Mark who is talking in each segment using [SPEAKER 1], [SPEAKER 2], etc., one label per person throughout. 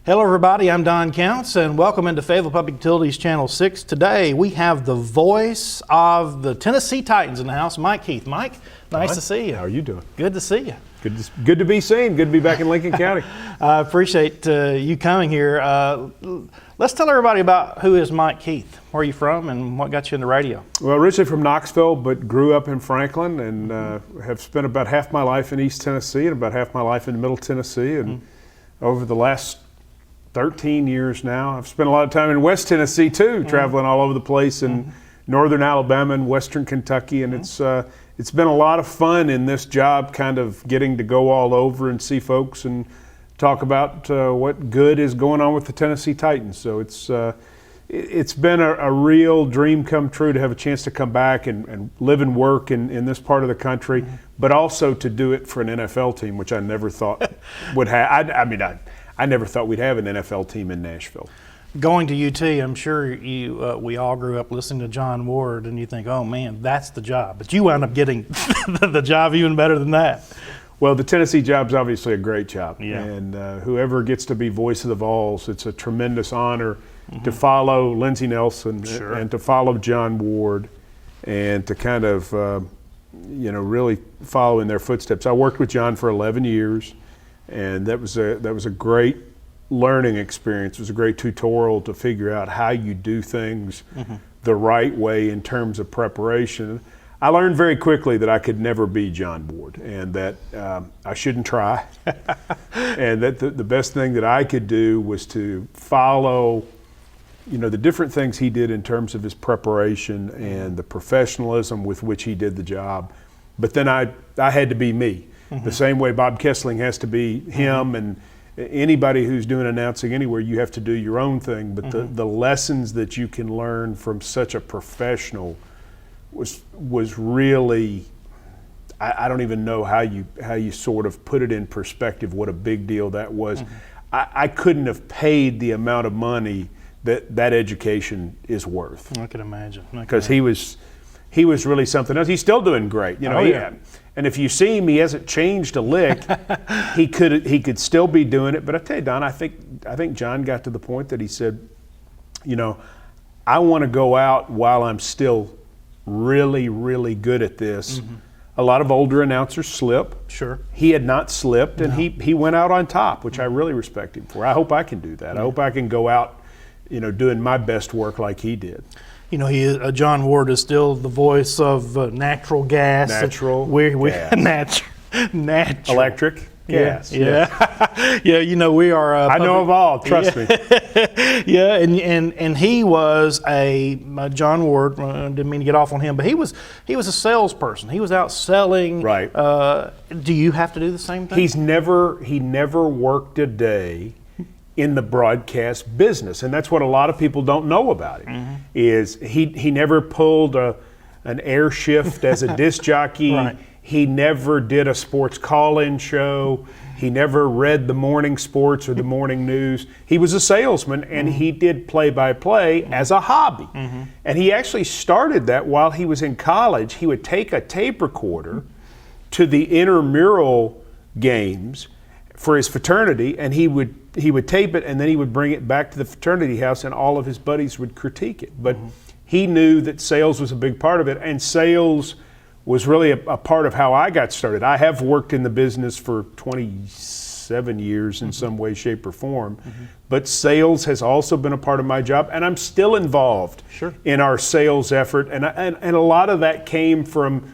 [SPEAKER 1] Hello everybody, I'm Don Counts and welcome into Fayetteville Public Utilities Channel 6. Today we have the voice of the Tennessee Titans in the house, Mike Kieth. Mike, nice to see you.
[SPEAKER 2] How are you doing?
[SPEAKER 1] Good to see you.
[SPEAKER 2] Good to be seen. Good to be back in Lincoln County.
[SPEAKER 1] I appreciate you coming here. Let's tell everybody about who is Mike Kieth. Where are you from and what got you into radio?
[SPEAKER 2] Well, originally from Knoxville, but grew up in Franklin and have spent about half my life in East Tennessee and about half my life in Middle Tennessee. And over the last 13 years now, I've spent a lot of time in West Tennessee too, traveling all over the place in northern Alabama and western Kentucky. And it's been a lot of fun in this job, kind of getting to go all over and see folks and talk about what good is going on with the Tennessee Titans. So it's been a real dream come true to have a chance to come back and live and work in this part of the country, but also to do it for an NFL team, which I never thought would have. I never thought we'd have an NFL team in Nashville.
[SPEAKER 1] Going to UT, I'm sure we all grew up listening to John Ward, and you think, oh man, that's the job. But you wound up getting the job even better than that.
[SPEAKER 2] Well, the Tennessee job's obviously a great job.
[SPEAKER 1] Yeah.
[SPEAKER 2] And whoever gets to be voice of the Vols, it's a tremendous honor to follow Lindsey Nelson and to follow John Ward and to kind of, really follow in their footsteps. I worked with John for 11 years. And that was a great learning experience. It was a great tutorial to figure out how you do things the right way in terms of preparation. I learned very quickly that I could never be John Ward and that I shouldn't try. And that the best thing that I could do was to follow, the different things he did in terms of his preparation and the professionalism with which he did the job. But then I had to be me. The same way Bob Kessling has to be him, and anybody who's doing announcing anywhere, you have to do your own thing. But the lessons that you can learn from such a professional was really, I don't even know how you sort of put it in perspective what a big deal that was. I couldn't have paid the amount of money that education is worth.
[SPEAKER 1] I can imagine.
[SPEAKER 2] Because he was really something else. He's still doing great. And if you see him, he hasn't changed a lick. He could still be doing it. But I tell you, Don, I think John got to the point that he said, I want to go out while I'm still really, really good at this. A lot of older announcers slip.
[SPEAKER 1] Sure.
[SPEAKER 2] He had not slipped, and he went out on top, which I really respect him for. I hope I can do that. I hope I can go out, doing my best work like he did.
[SPEAKER 1] John Ward is still the voice of natural gas.
[SPEAKER 2] Natural
[SPEAKER 1] gas. Natural.
[SPEAKER 2] Electric gas.
[SPEAKER 1] Yeah. Yeah, we are.
[SPEAKER 2] I know of all, trust me.
[SPEAKER 1] Yeah, and he was John Ward, didn't mean to get off on him, but he was a salesperson. He was out selling.
[SPEAKER 2] Right.
[SPEAKER 1] Do you have to do the same thing?
[SPEAKER 2] He never worked a day in the broadcast business, and that's what a lot of people don't know about him. Is he never pulled an air shift as a disc jockey.
[SPEAKER 1] Right.
[SPEAKER 2] He never did a sports call-in show. He never read the morning sports or the morning news. He was a salesman, and he did play-by-play as a hobby. And he actually started that while he was in college. He would take a tape recorder to the intramural games for his fraternity, and he would tape it, and then he would bring it back to the fraternity house, and all of his buddies would critique it. But he knew that sales was a big part of it, and sales was really a part of how I got started. I have worked in the business for 27 years in some way, shape, or form, but sales has also been a part of my job, and I'm still involved in our sales effort, and a lot of that came from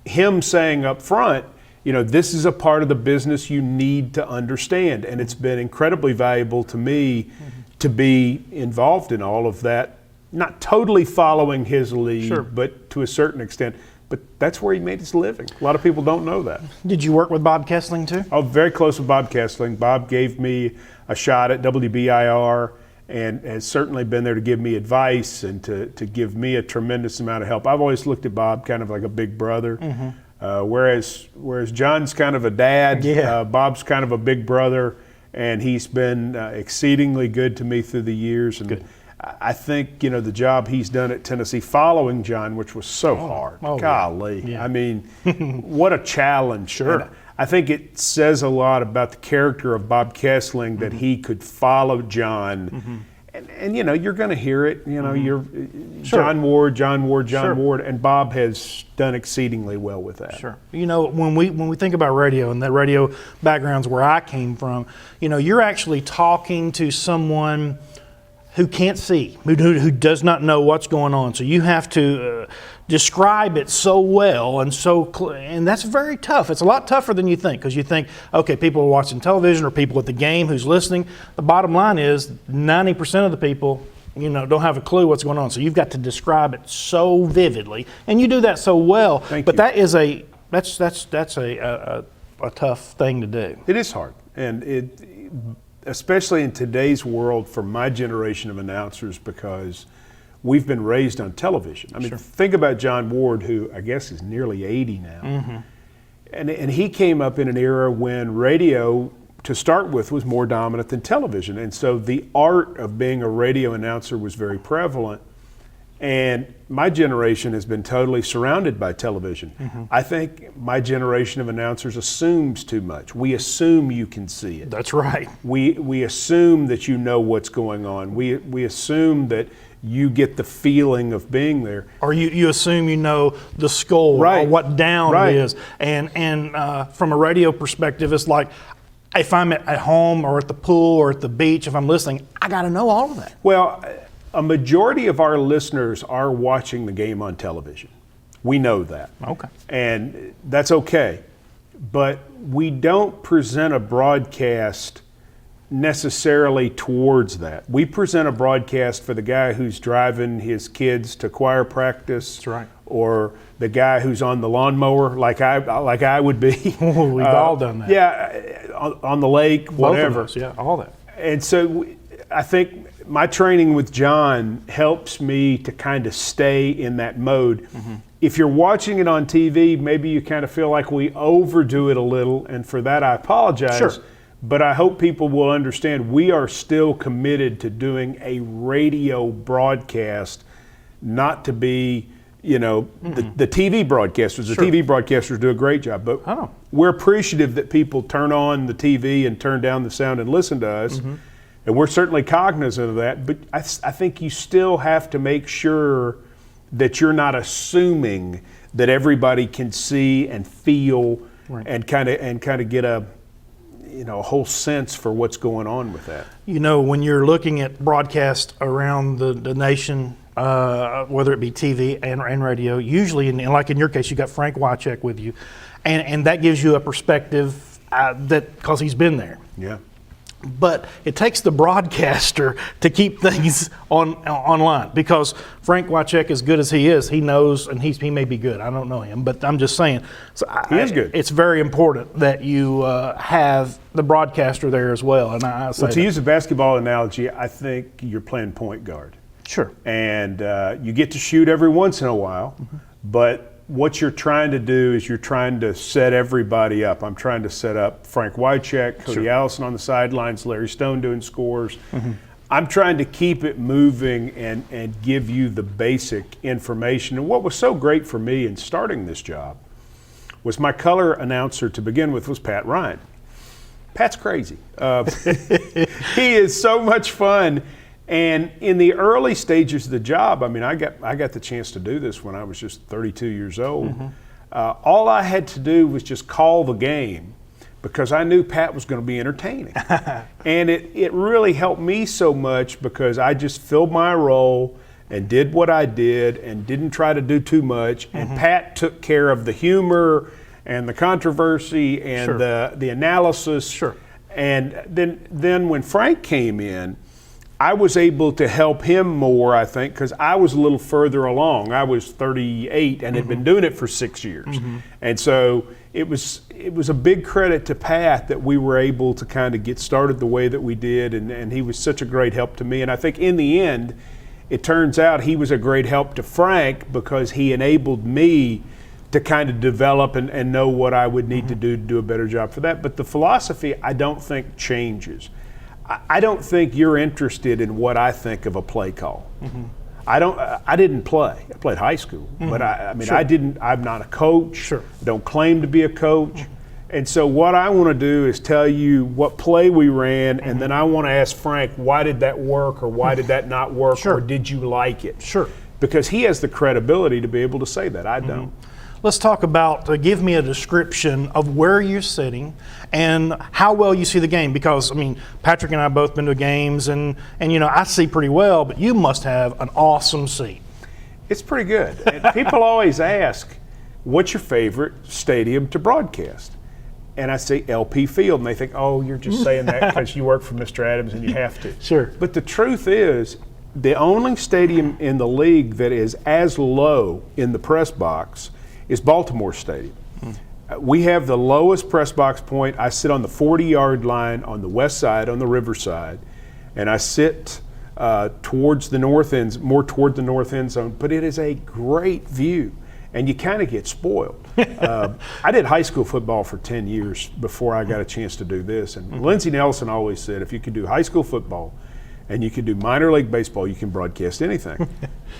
[SPEAKER 2] him saying up front, this is a part of the business you need to understand. And it's been incredibly valuable to me to be involved in all of that, not totally following his lead, but to a certain extent. But that's where he made his living. A lot of people don't know that.
[SPEAKER 1] Did you work with Bob Kessling too?
[SPEAKER 2] Oh, very close with Bob Kessling. Bob gave me a shot at WBIR and has certainly been there to give me advice and to give me a tremendous amount of help. I've always looked at Bob kind of like a big brother. Whereas John's kind of a dad, Bob's kind of a big brother, and he's been exceedingly good to me through the years. And I think, the job he's done at Tennessee following John, which was so hard. Golly.
[SPEAKER 1] Yeah.
[SPEAKER 2] I mean, what a challenge.
[SPEAKER 1] Sure.
[SPEAKER 2] And I think it says a lot about the character of Bob Kessling that he could follow John. And you're going to hear it. You're John Ward, and Bob has done exceedingly well with that.
[SPEAKER 1] Sure. When we think about radio and that radio background's where I came from, you're actually talking to someone who can't see, who does not know what's going on. So you have to describe it so well and that's very tough. It's a lot tougher than you think, because you think, okay, people are watching television or people at the game who's listening. The bottom line is 90% of the people, don't have a clue what's going on. So you've got to describe it so vividly, and you do that so well.
[SPEAKER 2] Thank you.
[SPEAKER 1] That is that's a tough thing to do.
[SPEAKER 2] It is hard, and especially in today's world for my generation of announcers, because we've been raised on television. I mean, think about John Ward, who I guess is nearly 80 now. And he came up in an era when radio, to start with, was more dominant than television. And so the art of being a radio announcer was very prevalent. And my generation has been totally surrounded by television. I think my generation of announcers assumes too much. We assume you can see it.
[SPEAKER 1] That's right.
[SPEAKER 2] We assume that you know what's going on. We assume that you get the feeling of being there.
[SPEAKER 1] Or you assume you know the score or what down is. And from a radio perspective, it's like, if I'm at home or at the pool or at the beach, if I'm listening, I got to know all of that.
[SPEAKER 2] Well, a majority of our listeners are watching the game on television. We know that.
[SPEAKER 1] Okay.
[SPEAKER 2] And that's okay. But we don't present a broadcast necessarily towards that. We present a broadcast for the guy who's driving his kids to choir practice.
[SPEAKER 1] That's right.
[SPEAKER 2] Or the guy who's on the lawnmower, like I would be.
[SPEAKER 1] We've all done that.
[SPEAKER 2] Yeah, on the lake, whatever.
[SPEAKER 1] Both of us, yeah, all that.
[SPEAKER 2] And so I think my training with John helps me to kind of stay in that mode. If you're watching it on TV, maybe you kind of feel like we overdo it a little, and for that I apologize.
[SPEAKER 1] Sure.
[SPEAKER 2] But I hope people will understand we are still committed to doing a radio broadcast, not to be, the TV broadcasters. The TV broadcasters do a great job, but we're appreciative that people turn on the TV and turn down the sound and listen to us. And we're certainly cognizant of that, but I think you still have to make sure that you're not assuming that everybody can see and feel and kind of get a whole sense for what's going on with that.
[SPEAKER 1] When you're looking at broadcast around the nation, whether it be TV and radio, usually, and like in your case, you got Frank Wycheck with you, and that gives you a perspective because he's been there.
[SPEAKER 2] Yeah.
[SPEAKER 1] But it takes the broadcaster to keep things online, because Frank Wycheck, as good as he is, he knows, and he may be good. I don't know him, but I'm just saying. So
[SPEAKER 2] he is good.
[SPEAKER 1] It's very important that you have the broadcaster there as well. And
[SPEAKER 2] to use a basketball analogy, I think you're playing point guard.
[SPEAKER 1] Sure.
[SPEAKER 2] And you get to shoot every once in a while, but what you're trying to do is you're trying to set everybody up. I'm trying to set up Frank Wycheck, Cody Allison on the sidelines, Larry Stone doing scores. I'm trying to keep it moving and give you the basic information. And what was so great for me in starting this job was my color announcer to begin with was Pat Ryan. Pat's crazy. He is so much fun. And in the early stages of the job, I mean, I got the chance to do this when I was just 32 years old. All I had to do was just call the game, because I knew Pat was going to be entertaining. And it really helped me so much, because I just filled my role and did what I did and didn't try to do too much. And Pat took care of the humor and the controversy and the analysis.
[SPEAKER 1] Sure.
[SPEAKER 2] And then when Frank came in, I was able to help him more, I think, because I was a little further along. I was 38 and had been doing it for 6 years. And so it was a big credit to Pat that we were able to kind of get started the way that we did, and he was such a great help to me. And I think in the end, it turns out he was a great help to Frank, because he enabled me to kind of develop and know what I would need to do a better job for that. But the philosophy, I don't think, changes. I don't think you're interested in what I think of a play call. I didn't play. I played high school, but I mean, I'm not a coach. Don't claim to be a coach. And so what I want to do is tell you what play we ran, and then I want to ask Frank, why did that work, or why did that not work,
[SPEAKER 1] Sure.
[SPEAKER 2] or did you like it?
[SPEAKER 1] Sure.
[SPEAKER 2] Because he has the credibility to be able to say that. I don't.
[SPEAKER 1] Let's talk about, give me a description of where you're sitting and how well you see the game. Because, I mean, Patrick and I have both been to games, and you know, I see pretty well, but you must have an awesome seat.
[SPEAKER 2] It's pretty good. And people always ask, what's your favorite stadium to broadcast? And I say LP Field, and they think, oh, you're just saying that because you work for Mr. Adams and you have to.
[SPEAKER 1] Sure.
[SPEAKER 2] But the truth is, the only stadium in the league that is as low in the press box is Baltimore Stadium. We have the lowest press box point. I sit on the 40-yard line on the west side, on the riverside, and I sit towards the north end, more toward the north end zone, but it is a great view, and you kind of get spoiled. I did high school football for 10 years before I got a chance to do this, and Lindsey Nelson always said, if you could do high school football and you can do minor league baseball, you can broadcast anything.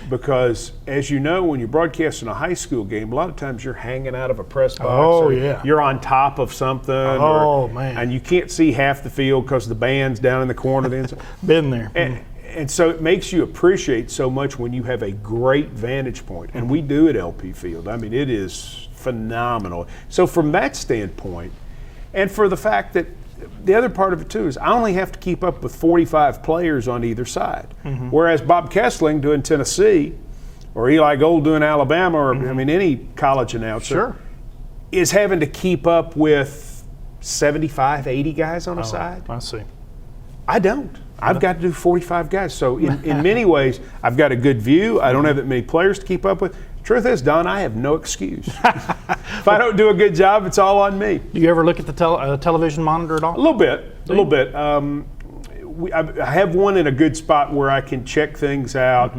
[SPEAKER 2] Because, as you know, when you're broadcasting a high school game, a lot of times you're hanging out of a press box.
[SPEAKER 1] Oh,
[SPEAKER 2] or
[SPEAKER 1] yeah.
[SPEAKER 2] You're on top of something.
[SPEAKER 1] Oh, man.
[SPEAKER 2] And you can't see half the field because the band's down in the corner of the end zone.
[SPEAKER 1] Been there.
[SPEAKER 2] And so it makes you appreciate so much when you have a great vantage point. And we do at LP Field. I mean, it is phenomenal. So from that standpoint, and for the fact that the other part of it, too, is I only have to keep up with 45 players on either side. Whereas Bob Kessling doing Tennessee, or Eli Gold doing Alabama, or I mean any college announcer, is having to keep up with 75, 80 guys on a side.
[SPEAKER 1] I see.
[SPEAKER 2] I don't. I've got to do 45 guys. So in many ways, I've got a good view. I don't have that many players to keep up with. Truth is, Don, I have no excuse. If I don't do a good job, it's all on me.
[SPEAKER 1] Do you ever look at the television monitor at all?
[SPEAKER 2] A little bit. I have one in a good spot where I can check things out.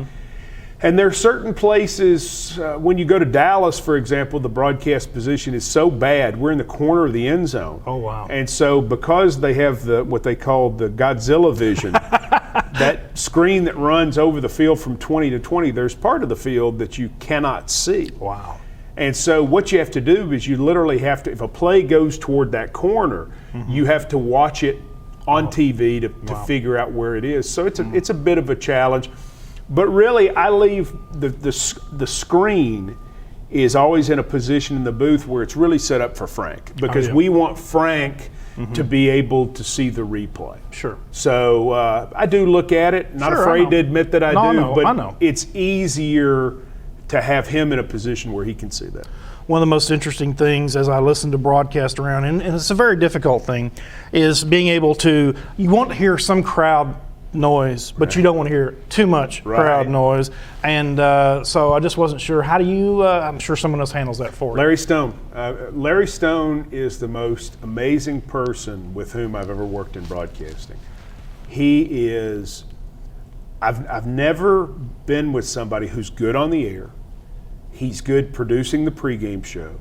[SPEAKER 2] And there are certain places, when you go to Dallas, for example, the broadcast position is so bad. We're in the corner of the end zone.
[SPEAKER 1] Oh, wow.
[SPEAKER 2] And so because they have what they call the Godzilla vision, that screen that runs over the field from 20 to 20, there's part of the field that you cannot see.
[SPEAKER 1] Wow.
[SPEAKER 2] And so what you have to do is you literally have to, if a play goes toward that corner, you have to watch it on TV to figure out where it is. So it's a bit of a challenge. But really, I leave the screen is always in a position in the booth where it's really set up for Frank, because we want Frank to be able to see the replay.
[SPEAKER 1] Sure.
[SPEAKER 2] So I do look at it. Not afraid to admit that I do, but it's easier to have him in a position where he can see that.
[SPEAKER 1] One of the most interesting things as I listen to broadcast around, and it's a very difficult thing, is being able to, you want to hear some crowd noise, but you don't want to hear too much crowd noise. And so I just wasn't sure. How do you, I'm sure someone else handles that for you.
[SPEAKER 2] Larry Stone. Larry Stone is the most amazing person with whom I've ever worked in broadcasting. He is, I've never been with somebody who's good on the air. He's good producing the pregame show.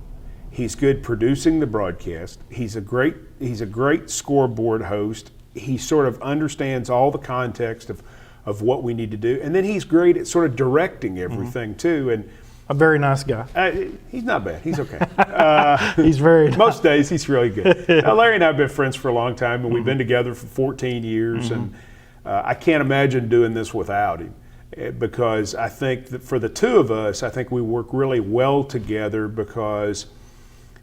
[SPEAKER 2] He's good producing the broadcast. He's a great scoreboard host. He sort of understands all the context of what we need to do. And then he's great at sort of directing everything, too. And
[SPEAKER 1] a very nice guy.
[SPEAKER 2] He's not bad. He's okay.
[SPEAKER 1] He's very nice.
[SPEAKER 2] Most days he's really good. Now, Larry and I have been friends for a long time, and we've been together for 14 years. And I can't imagine doing this without him, because I think that for the two of us, I think we work really well together, because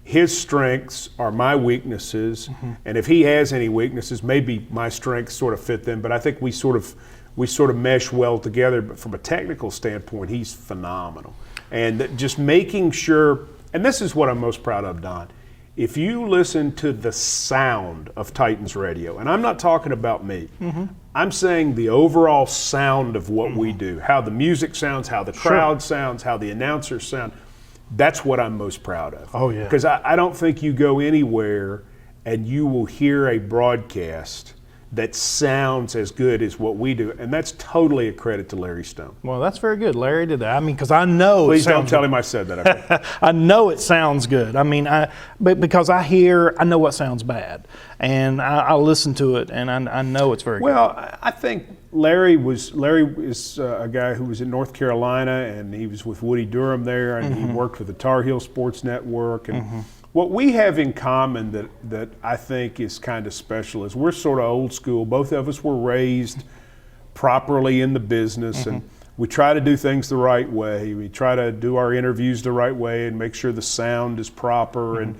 [SPEAKER 2] his strengths are my weaknesses, and if he has any weaknesses, maybe my strengths sort of fit them. But I think we sort of mesh well together. But from a technical standpoint, he's phenomenal. And just making sure, and this is what I'm most proud of, Don. If you listen to the sound of Titans Radio, and I'm not talking about me, I'm saying the overall sound of what we do, how the music sounds, how the crowd sounds, how the announcers sound. That's what I'm most proud of.
[SPEAKER 1] Oh, yeah.
[SPEAKER 2] Because I don't think you go anywhere and you will hear a broadcast that sounds as good as what we do. And that's totally a credit to Larry Stone.
[SPEAKER 1] Well, that's very good. Larry did that. I mean, because I know
[SPEAKER 2] Please don't tell him I said that.
[SPEAKER 1] I know it sounds good. I mean, but because I know what sounds bad. And I listen to it, and I know it's very good.
[SPEAKER 2] Well, I think Larry is a guy who was in North Carolina, and he was with Woody Durham there, and he worked with the Tar Heel Sports Network, and What we have in common that I think is kind of special is we're sort of old school. Both of us were raised properly in the business, and we try to do things the right way. We try to do our interviews the right way and make sure the sound is proper. And,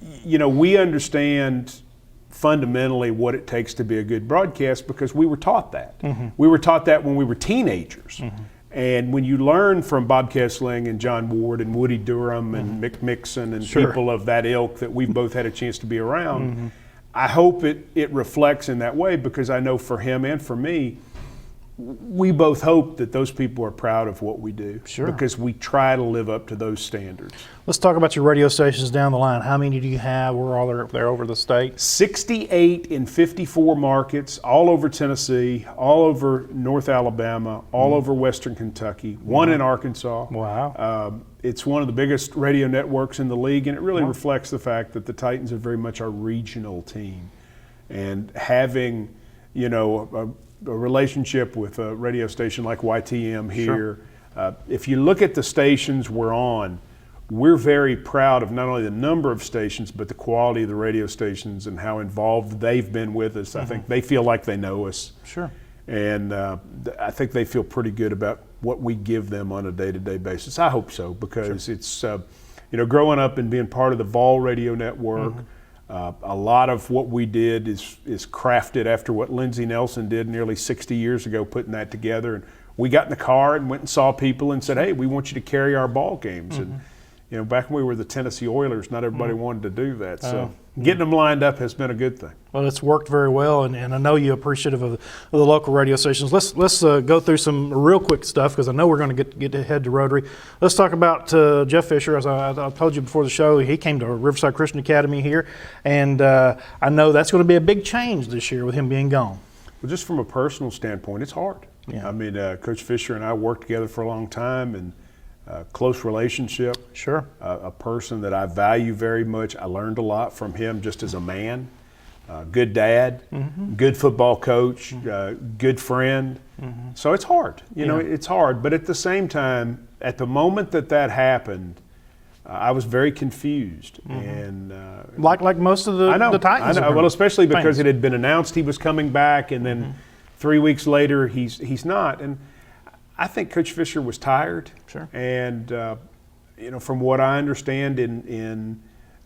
[SPEAKER 2] we understand fundamentally what it takes to be a good broadcast because we were taught that. We were taught that when we were teenagers. And when you learn from Bob Kessling and John Ward and Woody Durham and Mick Mixon and people of that ilk that we've both had a chance to be around, I hope it reflects in that way, because I know for him and for me, we both hope that those people are proud of what we do, because we try to live up to those standards.
[SPEAKER 1] Let's talk about your radio stations down the line. How many do you have? We're all there over the state.
[SPEAKER 2] 68 in 54 markets, all over Tennessee, all over North Alabama, all over Western Kentucky, one in Arkansas.
[SPEAKER 1] Wow.
[SPEAKER 2] It's one of the biggest radio networks in the league, and it really reflects the fact that the Titans are very much a regional team. And having, a relationship with a radio station like YTM here. If you look at the stations we're on, we're very proud of not only the number of stations, but the quality of the radio stations and how involved they've been with us. I think they feel like they know us. And I think they feel pretty good about what we give them on a day-to-day basis. I hope so, because it's, growing up and being part of the Vol Radio Network, a lot of what we did is crafted after what Lindsey Nelson did nearly 60 years ago, putting that together. And we got in the car and went and saw people and said, hey, we want you to carry our ball games. And back when we were the Tennessee Oilers, not everybody wanted to do that. So getting them lined up has been a good thing.
[SPEAKER 1] Well, it's worked very well, and I know you're appreciative of the local radio stations. Let's go through some real quick stuff, because I know we're going to get to head to Rotary. Let's talk about Jeff Fisher. As I told you before the show, he came to Riverside Christian Academy here, and I know that's going to be a big change this year with him being gone.
[SPEAKER 2] Well, just from a personal standpoint, it's hard. I mean, Coach Fisher and I worked together for a long time, and close relationship. A person that I value very much. I learned a lot from him just as a man. Good dad, good football coach, good friend. So it's hard. It's hard. But at the same time, at the moment that happened, I was very confused. And
[SPEAKER 1] like most of the Titans.
[SPEAKER 2] I know. Well, especially because it had been announced he was coming back, and then 3 weeks later he's not. And I think Coach Fisher was tired. And from what I understand in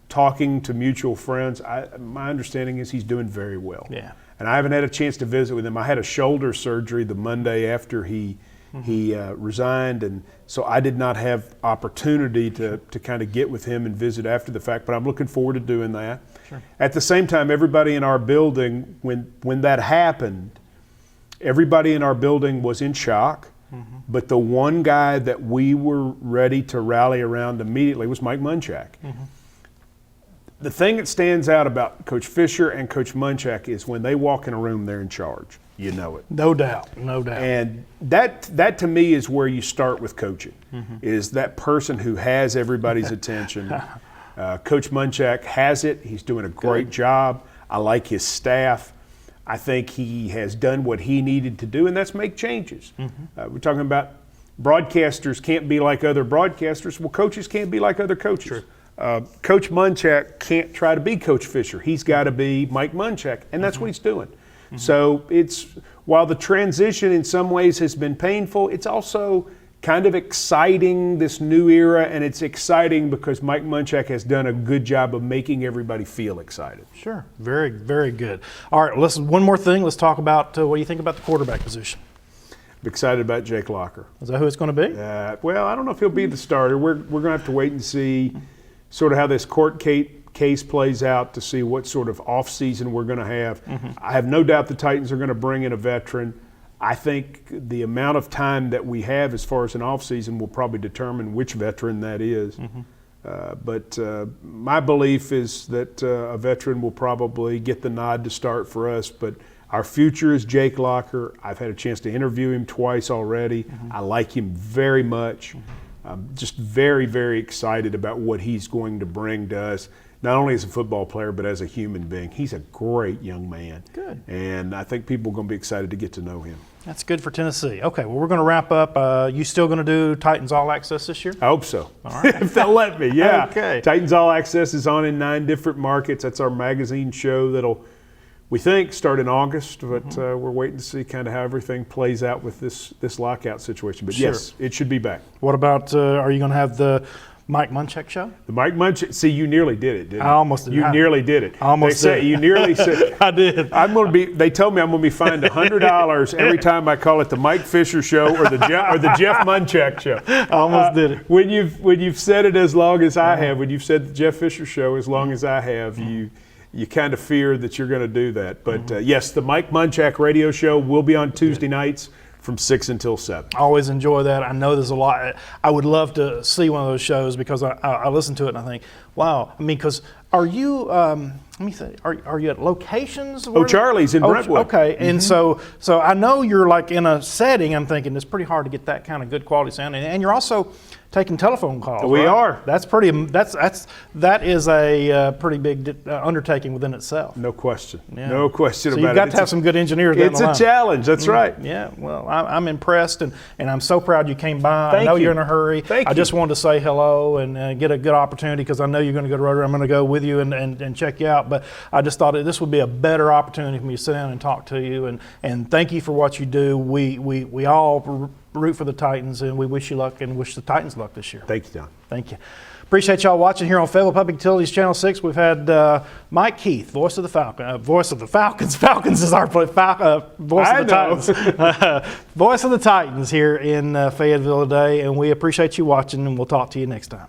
[SPEAKER 2] talking to mutual friends, my understanding is he's doing very well. And I haven't had a chance to visit with him. I had a shoulder surgery the Monday after he resigned, and so I did not have opportunity to kind of get with him and visit after the fact, but I'm looking forward to doing that. At the same time, everybody in our building, when that happened, everybody in our building was in shock. But the one guy that we were ready to rally around immediately was Mike Munchak. The thing that stands out about Coach Fisher and Coach Munchak is when they walk in a room, they're in charge. You know it.
[SPEAKER 1] No doubt.
[SPEAKER 2] And that to me is where you start with coaching, is that person who has everybody's attention. Coach Munchak has it. He's doing a great job. I like his staff. I think he has done what he needed to do, and that's make changes. We're talking about broadcasters can't be like other broadcasters. Well, coaches can't be like other coaches. Coach Munchak can't try to be Coach Fisher. He's got to be Mike Munchak, and that's what he's doing. So while the transition in some ways has been painful, it's also kind of exciting, this new era, and it's exciting because Mike Munchak has done a good job of making everybody feel excited.
[SPEAKER 1] Very, very good. All right, listen, one more thing. Let's talk about what do you think about the quarterback position?
[SPEAKER 2] I'm excited about Jake Locker.
[SPEAKER 1] Is that who it's going to be?
[SPEAKER 2] Well, I don't know if he'll be the starter. We're going to have to wait and see sort of how this court case plays out to see what sort of offseason we're going to have. I have no doubt the Titans are going to bring in a veteran. I think the amount of time that we have as far as an offseason will probably determine which veteran that is. But my belief is that a veteran will probably get the nod to start for us. But our future is Jake Locker. I've had a chance to interview him twice already. I like him very much. I'm just very, very excited about what he's going to bring to us. not only as a football player, but as a human being. He's a great young man.
[SPEAKER 1] Good.
[SPEAKER 2] And I think people are going to be excited to get to know him.
[SPEAKER 1] That's good for Tennessee. Okay, well, we're going to wrap up. You still going to do Titans All Access this year?
[SPEAKER 2] I hope so.
[SPEAKER 1] All right.
[SPEAKER 2] If they'll let me, yeah.
[SPEAKER 1] Okay.
[SPEAKER 2] Titans All Access is on in 9 different markets. That's our magazine show that'll, we think, start in August, but we're waiting to see kind of how everything plays out with this lockout situation. But
[SPEAKER 1] Sure.
[SPEAKER 2] yes, it should be back.
[SPEAKER 1] What about, are you going to have the Mike Munchak show?
[SPEAKER 2] The Mike Munchak, see, you nearly did it, didn't you?
[SPEAKER 1] I almost did.
[SPEAKER 2] You nearly did it.
[SPEAKER 1] I almost
[SPEAKER 2] they say,
[SPEAKER 1] did.
[SPEAKER 2] You nearly said.
[SPEAKER 1] I did.
[SPEAKER 2] They told me I'm going to be fined $100 every time I call it the Mike Fisher show or the Jeff Munchak show.
[SPEAKER 1] I almost did it.
[SPEAKER 2] When you've said it as long as I have, when you've said the Jeff Fisher show as long as I have, you kind of fear that you're going to do that. But yes, the Mike Munchak radio show will be on Tuesday nights from 6 until 7.
[SPEAKER 1] I always enjoy that. I know there's a lot. I would love to see one of those shows because I listen to it and I think, wow. I mean, because are you? Let me think. Are you at locations?
[SPEAKER 2] Oh, Charlie's in Brentwood.
[SPEAKER 1] Okay, and so I know you're like in a setting. I'm thinking it's pretty hard to get that kind of good quality sound, and you're also taking telephone calls.
[SPEAKER 2] We
[SPEAKER 1] right?
[SPEAKER 2] are.
[SPEAKER 1] That's pretty. That is a pretty big undertaking within itself.
[SPEAKER 2] No question.
[SPEAKER 1] Yeah.
[SPEAKER 2] No question
[SPEAKER 1] So
[SPEAKER 2] about it.
[SPEAKER 1] you've got to have some good engineers.
[SPEAKER 2] It's
[SPEAKER 1] down
[SPEAKER 2] a
[SPEAKER 1] the line.
[SPEAKER 2] challenge. That's right.
[SPEAKER 1] Yeah, well, I'm impressed, and I'm so proud you came by.
[SPEAKER 2] Thank
[SPEAKER 1] I know
[SPEAKER 2] you.
[SPEAKER 1] you're in a hurry.
[SPEAKER 2] Thank
[SPEAKER 1] I
[SPEAKER 2] you.
[SPEAKER 1] just wanted to say hello and get a good opportunity because I know you're going to go to Rotary. I'm going to go with you and check you out. But I just thought that this would be a better opportunity for me to sit down and talk to you. And thank you for what you do. We all root for the Titans, and we wish you luck and wish the Titans luck this year.
[SPEAKER 2] Thank you, Don.
[SPEAKER 1] Thank you. Appreciate y'all watching here on Fayetteville Public Utilities Channel 6. We've had Mike Kieth, voice of the Falcons. Falcons is our voice of the Titans. Voice of the Titans here in Fayetteville today, and we appreciate you watching, and we'll talk to you next time.